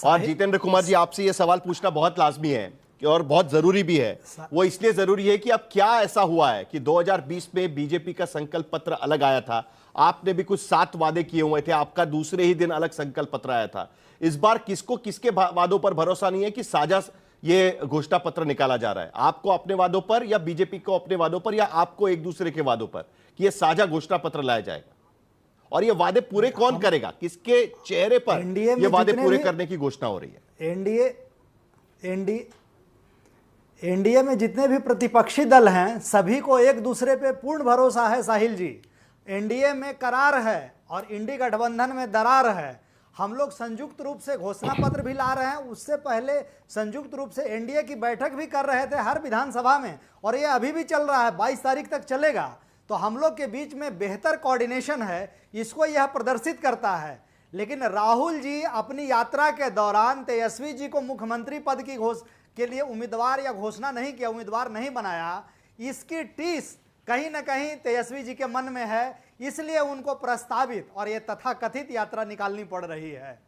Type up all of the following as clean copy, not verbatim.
और जितेंद्र कुमार जी, आपसे ये सवाल पूछना बहुत लाजमी है और बहुत जरूरी भी है। वो इसलिए जरूरी है कि अब क्या ऐसा हुआ है कि 2020 में बीजेपी का संकल्प पत्र अलग आया था, आपने भी कुछ 7 वादे किए हुए थे, आपका दूसरे ही दिन अलग संकल्प पत्र आया था। इस बार किसको किसके वादों पर भरोसा नहीं है कि साझा ये घोषणा पत्र निकाला जा रहा है? आपको अपने वादों पर या बीजेपी को अपने वादों पर या आपको एक दूसरे के वादों पर कि यह साझा घोषणा पत्र लाया जाएगा? और ये वादे पूरे कौन करेगा? किसके चेहरे पर ये वादे पूरे करने की घोषणा हो रही है? एनडीए में जितने भी प्रतिपक्षी दल हैं सभी को एक दूसरे पे पूर्ण भरोसा है साहिल जी। एनडीए में करार है और इंडी गठबंधन में दरार है। हम लोग संयुक्त रूप से घोषणा पत्र भी ला रहे हैं, उससे पहले संयुक्त रूप से एनडीए की बैठक भी कर रहे थे हर विधानसभा में, और ये अभी भी चल रहा है, 22 तारीख तक चलेगा। तो हम लोग के बीच में बेहतर कोऑर्डिनेशन है, इसको यह प्रदर्शित करता है। लेकिन राहुल जी अपनी यात्रा के दौरान तेजस्वी जी को मुख्यमंत्री पद की के लिए उम्मीदवार या घोषणा नहीं किया, उम्मीदवार नहीं बनाया, इसकी टीस कहीं ना कहीं तेजस्वी जी के मन में है, इसलिए उनको प्रस्तावित और ये तथाकथित यात्रा निकालनी पड़ रही है।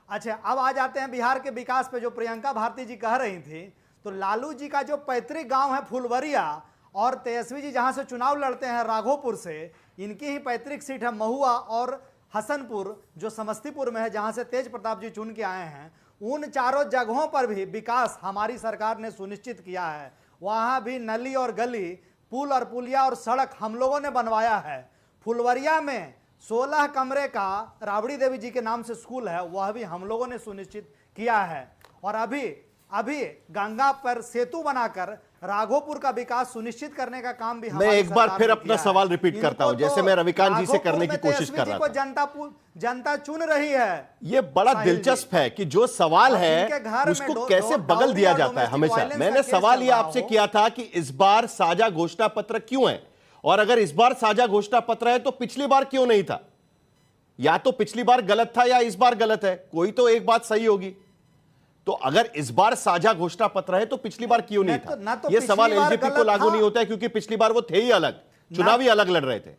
अच्छा, अब आ जाते हैं बिहार के विकास पे, जो प्रियंका भारती जी कह रही थी। तो लालू जी का जो पैतृक गांव है फुलवरिया, और तेजस्वी जी जहां से चुनाव लड़ते हैं राघोपुर से, इनकी ही पैतृक सीट है महुआ और हसनपुर जो समस्तीपुर में है, जहां से तेज प्रताप जी चुन के आए हैं। उन चारों जगहों पर भी विकास हमारी सरकार ने सुनिश्चित किया है। वहां भी नली और गली, पुल और पुलिया और सड़क हम लोगों ने बनवाया है। फुलवरिया में 16 कमरे का राबड़ी देवी जी के नाम से स्कूल है, वह भी हम लोगों ने सुनिश्चित किया है। और अभी गंगा पर सेतु बनाकर राघोपुर का विकास सुनिश्चित करने का काम भी मैं एक बार फिर अपना सवाल रिपीट करता हूं, जैसे मैं रविकांत जी से करने की कोशिश कर रहा था। जनता चुन रही है। ये बड़ा दिलचस्प है कि जो सवाल है उसको कैसे बदल दिया जाता है हमेशा। मैंने सवाल ये आपसे किया था कि इस बार साझा घोषणा पत्र क्यों है, और अगर इस बार साझा घोषणा पत्र है तो पिछली बार क्यों नहीं था? या तो पिछली बार गलत था या इस बार गलत है, कोई तो एक बात सही होगी। तो अगर इस बार साझा घोषणा पत्र है तो पिछली बार क्यों नहीं था? यह सवाल एलजेपी को लागू नहीं होता है, क्योंकि पिछली बार वो थे ही अलग, चुनावी अलग लड़ रहे थे।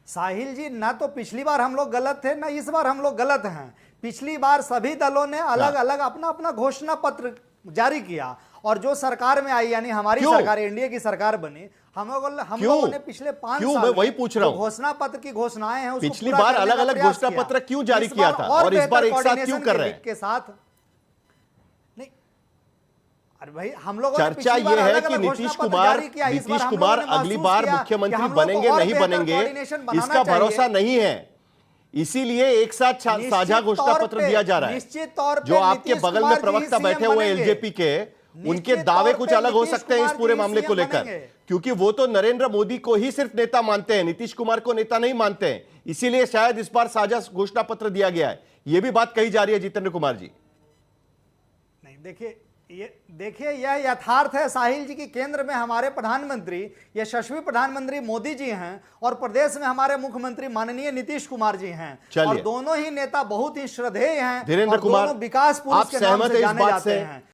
साहिल जी, ना तो पिछली बार हम लोग गलत थे, ना इस बार हम लोग गलत हैं। पिछली बार सभी दलों ने अलग अलग अपना अपना घोषणा पत्र जारी किया, और जो सरकार में आई, यानी हमारी सरकार, एनडीए की सरकार बनी, हम लोगों ने पिछले 5 साल मैं वही पूछ रहा हूं, घोषणा पत्र की घोषणाएं हैं, पिछली बार अलग अलग घोषणा पत्र क्यों जारी किया था और इस बार एक साथ क्यों कर रहे हैं? के साथ नहीं, अरे भाई, हम लोग चर्चा ये है कि नीतीश कुमार अगली बार मुख्यमंत्री बनेंगे नहीं बनेंगे इसका भरोसा नहीं है, इसीलिए एक साथ साझा घोषणा पत्र दिया जा रहा है। निश्चित तौर पर जो आपके बगल में प्रवक्ता बैठे हुए एलजेपी के, उनके दावे कुछ अलग हो सकते हैं इस पूरे मामले को लेकर, क्योंकि वो तो नरेंद्र मोदी को ही सिर्फ नेता मानते हैं, नीतीश कुमार को नेता नहीं मानते हैं। इसीलिए शायद इस बार साझा घोषणा पत्र दिया गया है, यह भी बात कही जा रही है जितेंद्र कुमार जी। नहीं, देखिए यह यथार्थ है साहिल जी की केंद्र में हमारे प्रधानमंत्री, यशस्वी प्रधानमंत्री मोदी जी हैं, और प्रदेश में हमारे मुख्यमंत्री माननीय नीतीश कुमार जी हैं, और दोनों ही नेता बहुत ही श्रद्धेय हैं, धीरेन्द्र कुमार, विकास पुरुष के नाम से जाने जाते हैं।